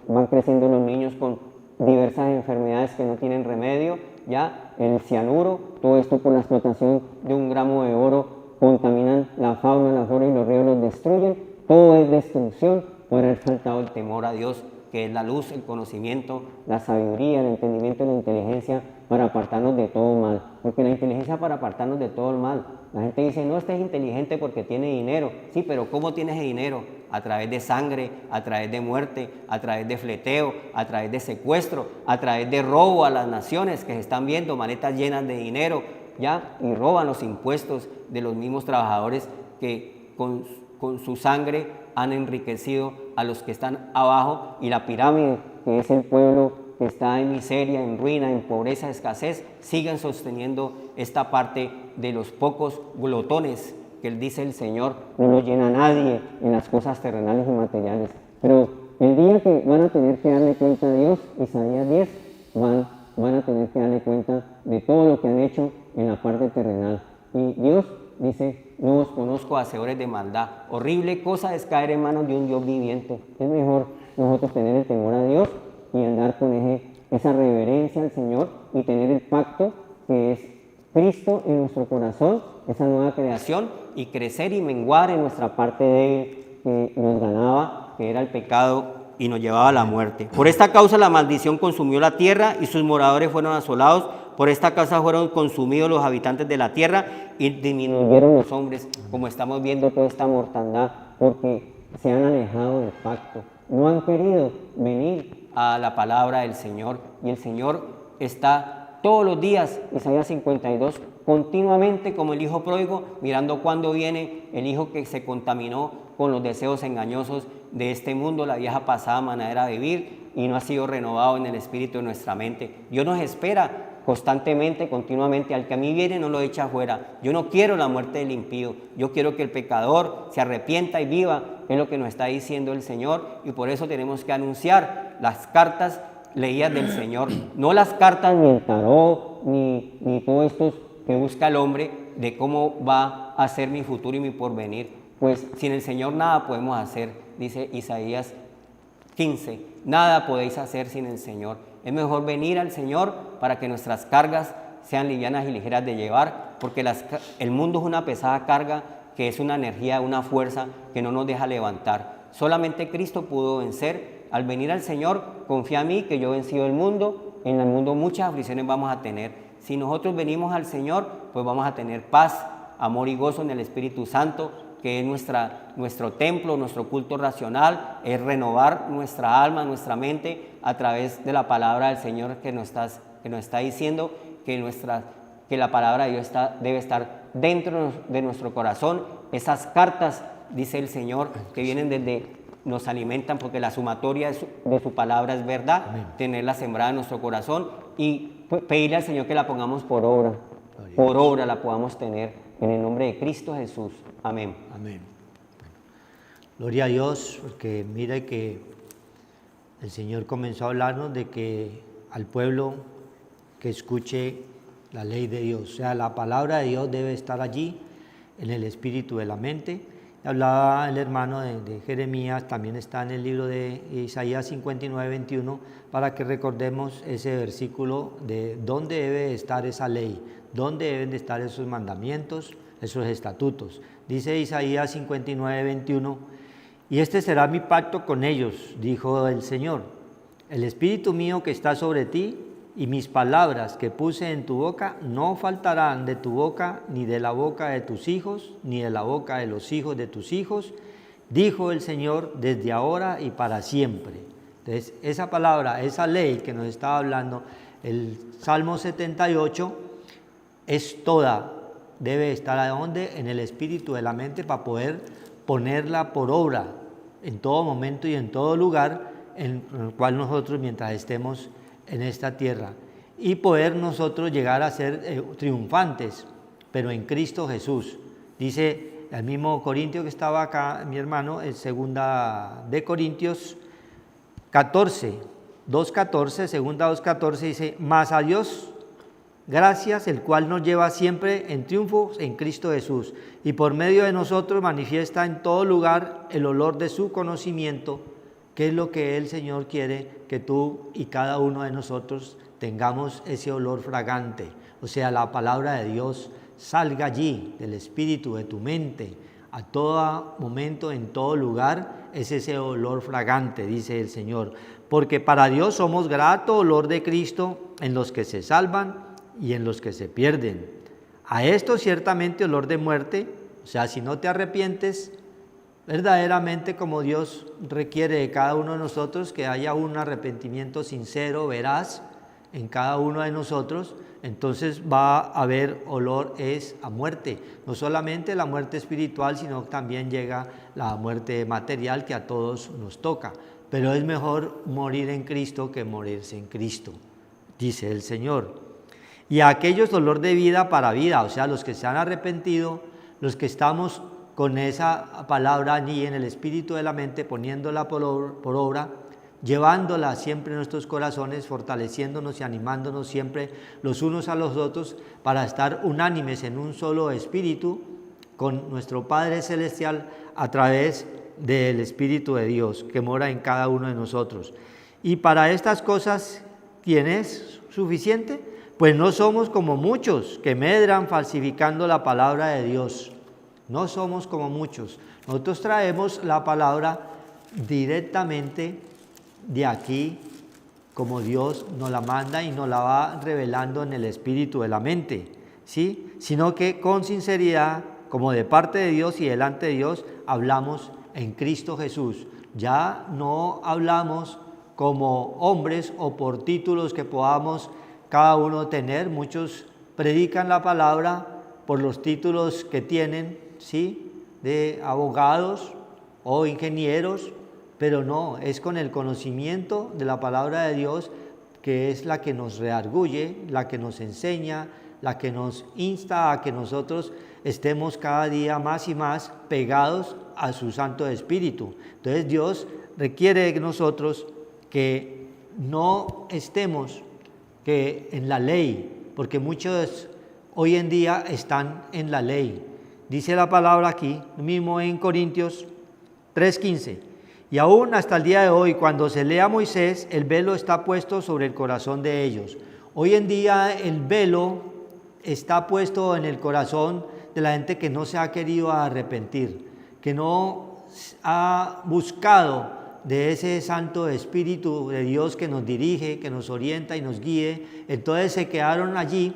van creciendo los niños con diversas enfermedades que no tienen remedio, ya el cianuro, todo esto por la explotación de 1 gramo de oro, contaminan la fauna, la flora y los ríos los destruyen, todo es destrucción por haber faltado el temor a Dios, que es la luz, el conocimiento, la sabiduría, el entendimiento y la inteligencia para apartarnos de todo mal, porque la inteligencia para apartarnos de todo el mal. La gente dice, no, este es inteligente porque tiene dinero. Sí, pero ¿cómo tienes ese dinero? A través de sangre, a través de muerte, a través de fleteo, a través de secuestro, a través de robo a las naciones que se están viendo, maletas llenas de dinero, ¿ya? Y roban los impuestos de los mismos trabajadores que con su sangre han enriquecido a los que están abajo, y la pirámide, que es el pueblo que está en miseria, en ruina, en pobreza, escasez, siguen sosteniendo esta parte de los pocos glotones que él dice el Señor, no lo llena nadie en las cosas terrenales y materiales. Pero el día que van a tener que darle cuenta a Dios, Isaías 10, van a tener que darle cuenta de todo lo que han hecho en la parte terrenal. Y Dios dice, no os conozco, hacedores de maldad. Horrible cosa es caer en manos de un Dios viviente. Es mejor nosotros tener el temor a Dios y andar con ese esa reverencia al Señor y tener el pacto que es Cristo en nuestro corazón, esa nueva creación, y crecer y menguar en nuestra parte débil que nos ganaba, que era el pecado y nos llevaba a la muerte. Por esta causa la maldición consumió la tierra y sus moradores fueron asolados. Por esta causa fueron consumidos los habitantes de la tierra y disminuyeron los hombres, como estamos viendo toda esta mortandad, porque se han alejado del pacto. No han querido venir a la palabra del Señor, y el Señor está todos los días, Isaías 52, continuamente como el hijo pródigo, mirando cuándo viene el hijo que se contaminó con los deseos engañosos de este mundo, la vieja pasada manera de vivir, y no ha sido renovado en el espíritu de nuestra mente. Dios nos espera constantemente, continuamente. Al que a mí viene no lo echa afuera. Yo no quiero la muerte del impío, yo quiero que el pecador se arrepienta y viva, es lo que nos está diciendo el Señor, y por eso tenemos que anunciar las cartas leídas del Señor, no las cartas ni el tarot, ni todo esto que busca el hombre de cómo va a ser mi futuro y mi porvenir. Pues sin el Señor nada podemos hacer, dice Isaías 15, nada podéis hacer sin el Señor. Es mejor venir al Señor para que nuestras cargas sean livianas y ligeras de llevar, porque el mundo es una pesada carga que es una energía, una fuerza que no nos deja levantar. Solamente Cristo pudo vencer. Al venir al Señor, confía en mí que yo he vencido el mundo. En el mundo muchas aflicciones vamos a tener. Si nosotros venimos al Señor, pues vamos a tener paz, amor y gozo en el Espíritu Santo, que es nuestro templo, nuestro culto racional, es renovar nuestra alma, nuestra mente a través de la palabra del Señor que nos está diciendo que la palabra de Dios debe estar dentro de nuestro corazón. Esas cartas, dice el Señor, que vienen nos alimentan, porque la sumatoria de su palabra es verdad. Amén. Tenerla sembrada en nuestro corazón y pedirle al Señor que la pongamos por obra. Por obra la podamos tener. En el nombre de Cristo Jesús. Amén. Amén. Gloria a Dios, porque mire que el Señor comenzó a hablarnos de que al pueblo que escuche la ley de Dios, o sea, la palabra de Dios debe estar allí, en el espíritu de la mente. Hablaba el hermano de Jeremías, también está en el libro de Isaías 59, 21, para que recordemos ese versículo de dónde debe estar esa ley, dónde deben de estar esos mandamientos, esos estatutos. Dice Isaías 59, 21, y este será mi pacto con ellos, dijo el Señor, el espíritu mío que está sobre ti y mis palabras que puse en tu boca no faltarán de tu boca, ni de la boca de tus hijos, ni de la boca de los hijos de tus hijos, dijo el Señor, desde ahora y para siempre. Entonces, esa palabra, esa ley que nos estaba hablando, el Salmo 78, es toda, debe estar ¿a dónde? En el espíritu de la mente, para poder ponerla por obra en todo momento y en todo lugar en el cual nosotros, mientras estemos en esta tierra, y poder nosotros llegar a ser triunfantes, pero en Cristo Jesús. Dice el mismo Corintio que estaba acá, mi hermano, en segunda de Corintios 14, 2.14, segunda 2.14, dice, mas a Dios gracias, el cual nos lleva siempre en triunfo en Cristo Jesús, y por medio de nosotros manifiesta en todo lugar el olor de su conocimiento, que es lo que el Señor quiere que tú y cada uno de nosotros tengamos ese olor fragante. O sea, la palabra de Dios salga allí, del espíritu, de tu mente, a todo momento, en todo lugar, es ese olor fragante, dice el Señor. Porque para Dios somos grato olor de Cristo en los que se salvan y en los que se pierden. A esto ciertamente olor de muerte, o sea, si no te arrepientes, verdaderamente como Dios requiere de cada uno de nosotros, que haya un arrepentimiento sincero, veraz, en cada uno de nosotros, entonces va a haber olor a muerte. No solamente la muerte espiritual, sino también llega la muerte material que a todos nos toca. Pero es mejor morir en Cristo que morirse en Cristo, dice el Señor. Y a aquellos olor de vida para vida, o sea, los que se han arrepentido, los que estamos con esa palabra allí en el espíritu de la mente, poniéndola por obra, llevándola siempre en nuestros corazones, fortaleciéndonos y animándonos siempre los unos a los otros para estar unánimes en un solo espíritu con nuestro Padre Celestial a través del Espíritu de Dios que mora en cada uno de nosotros. Y para estas cosas ¿quién es suficiente? Pues no somos como muchos que medran falsificando la palabra de Dios. No somos como muchos. Nosotros traemos la palabra directamente de aquí, como Dios nos la manda y nos la va revelando en el espíritu de la mente, ¿sí? Sino que con sinceridad, como de parte de Dios y delante de Dios, hablamos en Cristo Jesús. Ya no hablamos como hombres o por títulos que podamos cada uno tener. Muchos predican la palabra por los títulos que tienen, ¿sí? De abogados o ingenieros, pero no, es con el conocimiento de la palabra de Dios, que es la que nos redarguye, la que nos enseña, la que nos insta a que nosotros estemos cada día más y más pegados a su Santo Espíritu. Entonces Dios requiere de nosotros que no estemos que en la ley, porque muchos hoy en día están en la ley. Dice la palabra aquí, mismo en Corintios 3:15, y aún hasta el día de hoy, cuando se lee a Moisés, el velo está puesto sobre el corazón de ellos. Hoy en día el velo está puesto en el corazón de la gente que no se ha querido arrepentir, que no ha buscado de ese Santo Espíritu de Dios que nos dirige, que nos orienta y nos guíe. Entonces se quedaron allí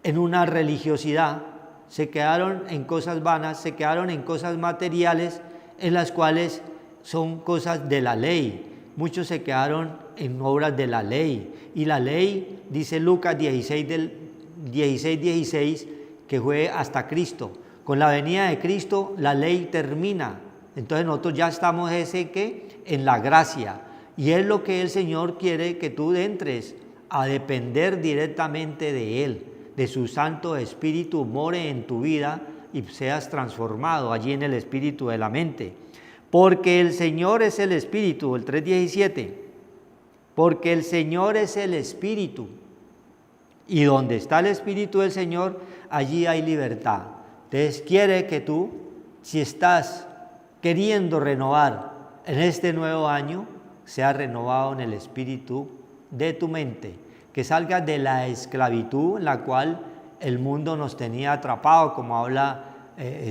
en una religiosidad, se quedaron en cosas vanas, se quedaron en cosas materiales, en las cuales son cosas de la ley. Muchos se quedaron en obras de la ley. Y la ley, dice Lucas 16:16, que fue hasta Cristo. Con la venida de Cristo, la ley termina. Entonces nosotros ya estamos en la gracia. Y es lo que el Señor quiere, que tú entres a depender directamente de Él, de su Santo Espíritu, more en tu vida y seas transformado allí en el espíritu de la mente. Porque el Señor es el Espíritu, el 3:17. Porque el Señor es el Espíritu. Y donde está el Espíritu del Señor, allí hay libertad. Entonces quiere que tú, si estás queriendo renovar en este nuevo año, seas renovado en el espíritu de tu mente, que salgas de la esclavitud en la cual el mundo nos tenía atrapados, como habla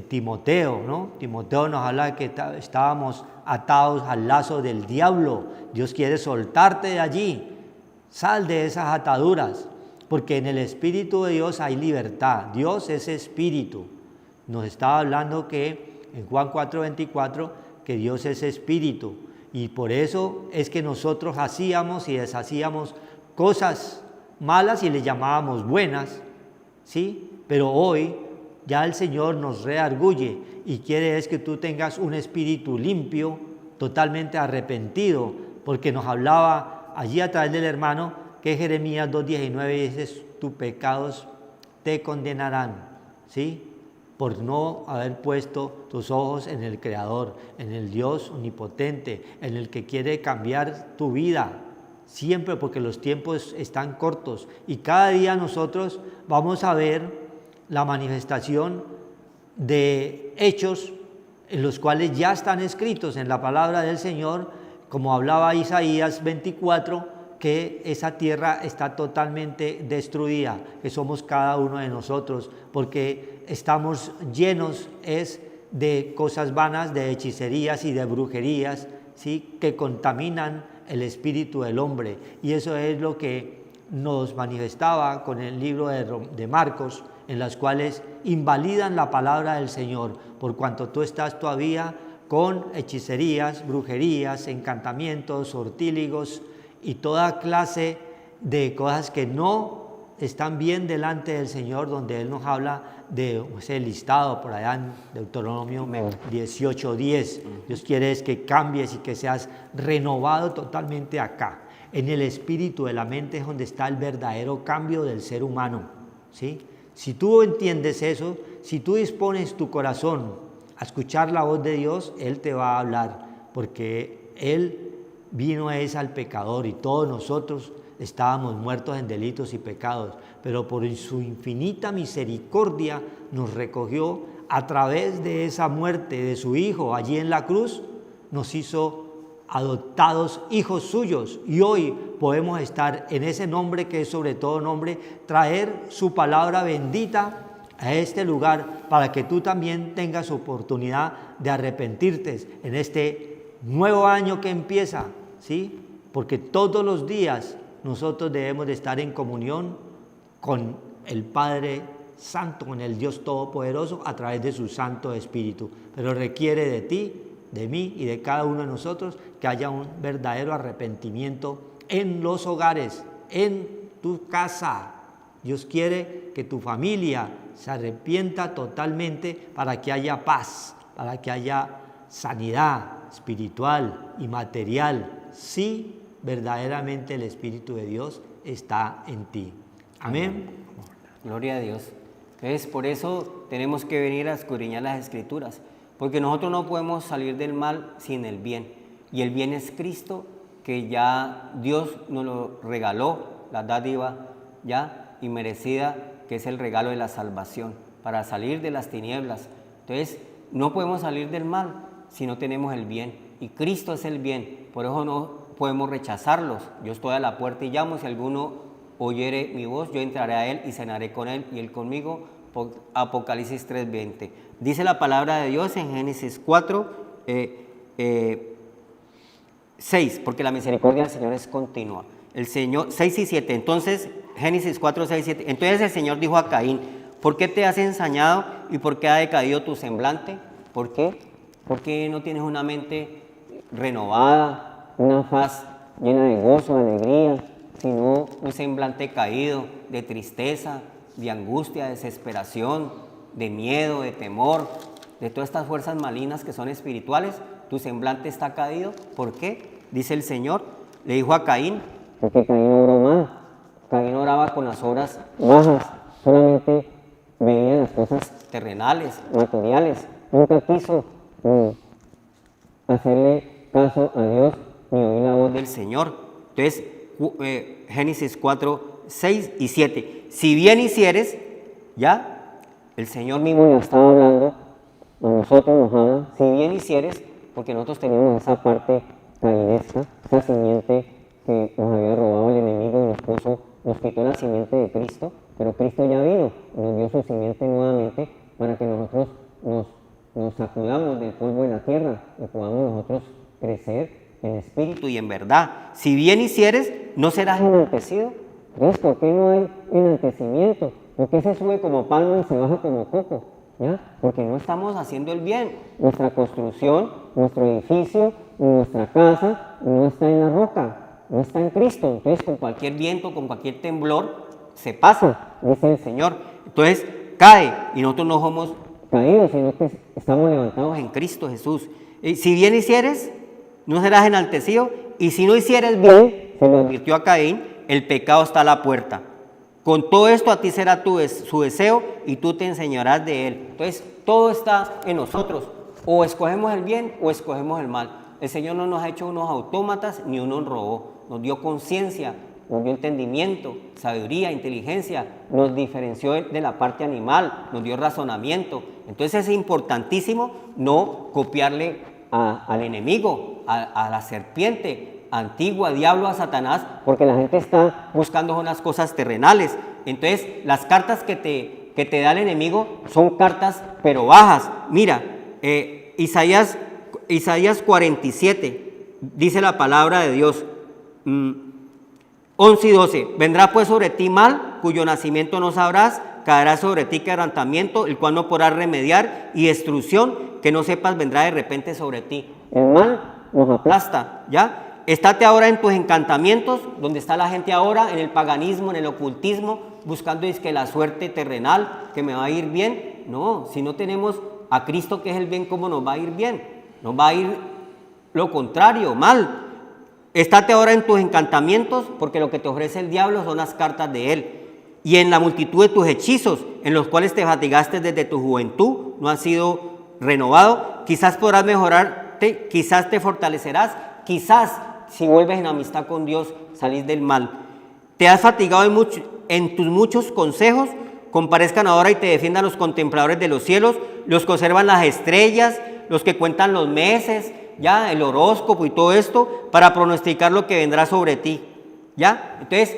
Timoteo, ¿no? Timoteo nos habla de que estábamos atados al lazo del diablo. Dios quiere soltarte de allí. Sal de esas ataduras, porque en el Espíritu de Dios hay libertad. Dios es Espíritu. Nos estaba hablando que en Juan 4:24, que Dios es Espíritu. Y por eso es que nosotros hacíamos y deshacíamos cosas malas y le llamábamos buenas, ¿sí? Pero hoy ya el Señor nos redarguye y quiere es que tú tengas un espíritu limpio, totalmente arrepentido, porque nos hablaba allí a través del hermano que Jeremías 2:19 dice: tus pecados te condenarán, ¿sí? Por no haber puesto tus ojos en el Creador, en el Dios omnipotente, en el que quiere cambiar tu vida, siempre, porque los tiempos están cortos y cada día nosotros vamos a ver la manifestación de hechos en los cuales ya están escritos en la palabra del Señor, como hablaba Isaías 24, que esa tierra está totalmente destruida, que somos cada uno de nosotros, porque estamos llenos de cosas vanas, de hechicerías y de brujerías, ¿sí? Que contaminan el espíritu del hombre. Y eso es lo que nos manifestaba con el libro de Marcos, en las cuales invalidan la palabra del Señor, por cuanto tú estás todavía con hechicerías, brujerías, encantamientos, sortílegos y toda clase de cosas que no están bien delante del Señor, donde Él nos habla de ese listado por allá en Deuteronomio 18:10. Dios quiere es que cambies y que seas renovado totalmente acá. En el espíritu de la mente es donde está el verdadero cambio del ser humano, ¿sí? Si tú entiendes eso, si tú dispones tu corazón a escuchar la voz de Dios, Él te va a hablar, porque Él vino al pecador y todos nosotros estábamos muertos en delitos y pecados, pero por su infinita misericordia nos recogió a través de esa muerte de su Hijo allí en la cruz, nos hizo adoptados hijos suyos, y hoy podemos estar en ese nombre que es sobre todo nombre, traer su palabra bendita a este lugar para que tú también tengas oportunidad de arrepentirte en este nuevo año que empieza, ¿sí? Porque todos los días nosotros debemos de estar en comunión con el Padre Santo, con el Dios Todopoderoso a través de su Santo Espíritu, pero requiere de ti, de mí y de cada uno de nosotros que haya un verdadero arrepentimiento en los hogares, en tu casa. Dios quiere que tu familia se arrepienta totalmente para que haya paz, para que haya sanidad espiritual y material, si verdaderamente el Espíritu de Dios está en ti. Amén. Gloria a Dios. Entonces, por eso tenemos que venir a escudriñar las Escrituras, porque nosotros no podemos salir del mal sin el bien. Y el bien es Cristo, que ya Dios nos lo regaló, la dádiva ya inmerecida, que es el regalo de la salvación, para salir de las tinieblas. Entonces, no podemos salir del mal si no tenemos el bien. Y Cristo es el bien, por eso no podemos rechazarlos. Yo estoy a la puerta y llamo, si alguno oyere mi voz, yo entraré a él y cenaré con él y él conmigo. Apocalipsis 3:20. Dice la palabra de Dios en Génesis 4:6, porque la misericordia del Señor es continua. El Señor, 6 y 7. Entonces, Génesis 4:6 y 7. Entonces el Señor dijo a Caín: ¿por qué te has ensañado y por qué ha decaído tu semblante? ¿Por qué? Porque no tienes una mente renovada, una faz llena de gozo, de alegría, sino un semblante caído, de tristeza, de angustia, de desesperación, de miedo, de temor, de todas estas fuerzas malignas que son espirituales. Tu semblante está caído. ¿Por qué? Dice el Señor, le dijo a Caín, porque Caín obró mal. Caín oraba con las obras bajas, solamente veía las cosas terrenales, materiales. Nunca quiso hacerle caso a Dios ni oír la voz del Señor. Entonces, Génesis 4:6 y 7. Si bien hicieres, ya, el Señor mismo nos estaba hablando, a nosotros nos habla, si bien hicieres, porque nosotros teníamos esa parte caínesca, esa simiente que nos había robado el enemigo y nos quitó la simiente de Cristo, pero Cristo ya vino, nos dio su simiente nuevamente para que nosotros nos sacudamos del polvo de la tierra y podamos nosotros crecer en espíritu y en verdad. Si bien hicieres, no serás enaltecido. Entonces, ¿por qué no hay enaltecimiento? ¿Por qué se sube como palma y se baja como coco? ¿Ya? Porque no estamos haciendo el bien. Nuestra construcción, nuestro edificio, nuestra casa no está en la roca, no está en Cristo. Entonces, con cualquier viento, con cualquier temblor, se pasa, dice el Señor. Entonces, cae, y nosotros no somos caídos, sino que estamos levantados en Cristo Jesús. Si bien hicieres, no serás enaltecido, y si no hicieres bien, se lo advirtió a Caín, el pecado está a la puerta. Con todo esto a ti será su deseo y tú te enseñarás de él. Entonces, todo está en nosotros. O escogemos el bien o escogemos el mal. El Señor no nos ha hecho unos autómatas ni unos robots. Nos dio conciencia, nos dio entendimiento, sabiduría, inteligencia. Nos diferenció de la parte animal, nos dio razonamiento. Entonces es importantísimo no copiarle al enemigo, a la serpiente antigua, diablo, a Satanás, porque la gente está buscando unas cosas terrenales. Entonces, las cartas que te da el enemigo son cartas pero bajas. Mira, Isaías 47, dice la palabra de Dios, 11 y 12, vendrá pues sobre ti mal, cuyo nacimiento no sabrás, caerá sobre ti quebrantamiento, el cual no podrás remediar, y destrucción que no sepas vendrá de repente sobre ti. El mal nos aplasta, ¿ya? Estate ahora en tus encantamientos, donde está la gente ahora, en el paganismo, en el ocultismo, buscando que la suerte terrenal, que me va a ir bien. No, si no tenemos a Cristo, que es el bien, ¿cómo nos va a ir bien? Nos va a ir lo contrario, mal. Estate ahora en tus encantamientos, porque lo que te ofrece el diablo son las cartas de él. Y en la multitud de tus hechizos, en los cuales te fatigaste desde tu juventud, no has sido renovado. Quizás podrás mejorarte, quizás te fortalecerás, quizás si vuelves en amistad con Dios, salís del mal. Te has fatigado en tus muchos consejos, comparezcan ahora y te defiendan los contempladores de los cielos, los que observan las estrellas, los que cuentan los meses, ya el horóscopo y todo esto para pronosticar lo que vendrá sobre ti, ¿ya? Entonces,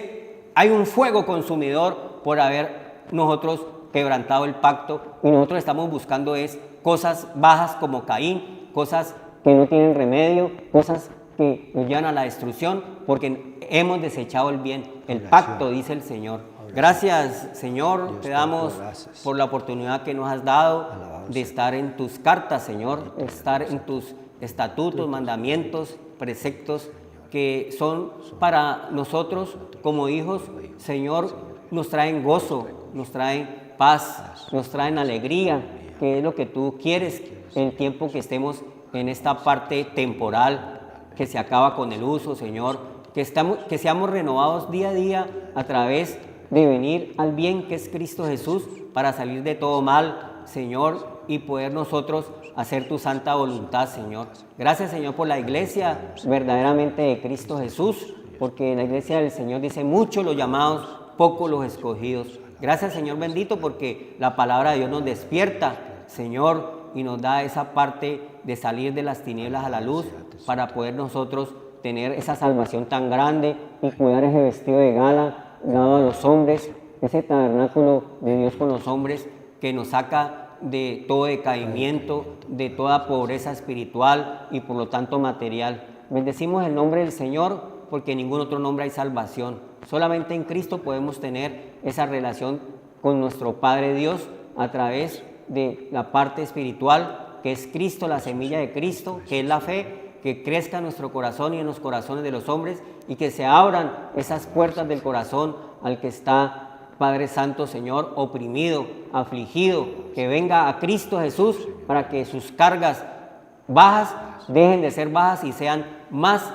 hay un fuego consumidor por haber nosotros quebrantado el pacto y nosotros estamos buscando cosas bajas como Caín, cosas que no tienen remedio, cosas que nos llevan a la destrucción porque hemos desechado el bien, el pacto, dice el Señor. Gracias, Señor, te damos por la oportunidad que nos has dado de estar en tus cartas, Señor, de estar en tus estatutos, mandamientos, preceptos que son para nosotros como hijos, Señor, nos traen gozo, nos traen paz, nos traen alegría, que es lo que tú quieres en el tiempo que estemos en esta parte temporal que se acaba con el uso, Señor, que seamos renovados día a día a través de venir al bien que es Cristo Jesús para salir de todo mal, Señor, y poder nosotros hacer tu santa voluntad, Señor. Gracias, Señor, por la iglesia verdaderamente de Cristo Jesús, porque la iglesia del Señor dice muchos los llamados, pocos los escogidos. Gracias, Señor bendito, porque la palabra de Dios nos despierta, Señor, y nos da esa parte de salir de las tinieblas a la luz para poder nosotros tener esa salvación tan grande y cuidar ese vestido de gala dado a los hombres, ese tabernáculo de Dios con los hombres que nos saca de todo decaimiento, de toda pobreza espiritual y por lo tanto material. Bendecimos el nombre del Señor porque en ningún otro nombre hay salvación. Solamente en Cristo podemos tener esa relación con nuestro Padre Dios a través de la parte espiritual que es Cristo, la semilla de Cristo, que es la fe, que crezca en nuestro corazón y en los corazones de los hombres y que se abran esas puertas del corazón al que está, Padre Santo, Señor, oprimido, afligido, que venga a Cristo Jesús para que sus cargas bajas dejen de ser bajas y sean más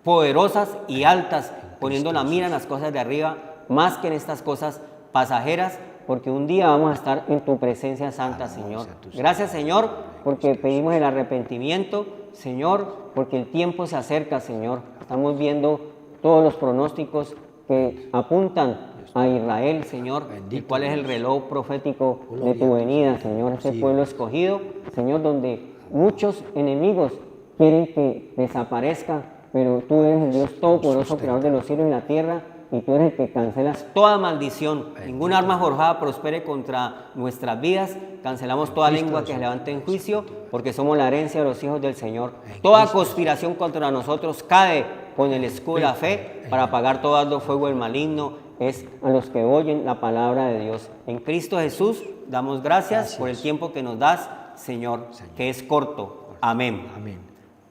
poderosas y altas, poniendo la mira en las cosas de arriba, más que en estas cosas pasajeras, porque un día vamos a estar en tu presencia santa, Señor. Gracias, Señor, porque pedimos el arrepentimiento, Señor, porque el tiempo se acerca, Señor. Estamos viendo todos los pronósticos que apuntan a Israel, Señor, y cuál es el reloj profético de tu venida, Señor, ese pueblo escogido, Señor, donde muchos enemigos quieren que desaparezca, pero tú eres el Dios todopoderoso, creador de los cielos y la tierra, y tú eres el que cancelas toda maldición. Ninguna arma forjada prospere contra nuestras vidas. Cancelamos toda lengua que se levante en juicio, porque somos la herencia de los hijos del Señor. Toda conspiración contra nosotros cae con el escudo de la fe para apagar todo ardo fuego del maligno. Es a los que oyen la palabra de Dios. En Cristo Jesús damos gracias por el tiempo que nos das, Señor, que es corto. Amén. Amén.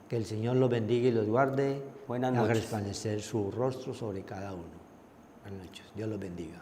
Que el Señor los bendiga y los guarde. Buenas y haga noches. resplandecer su rostro sobre cada uno. Buenas noches. Dios los bendiga.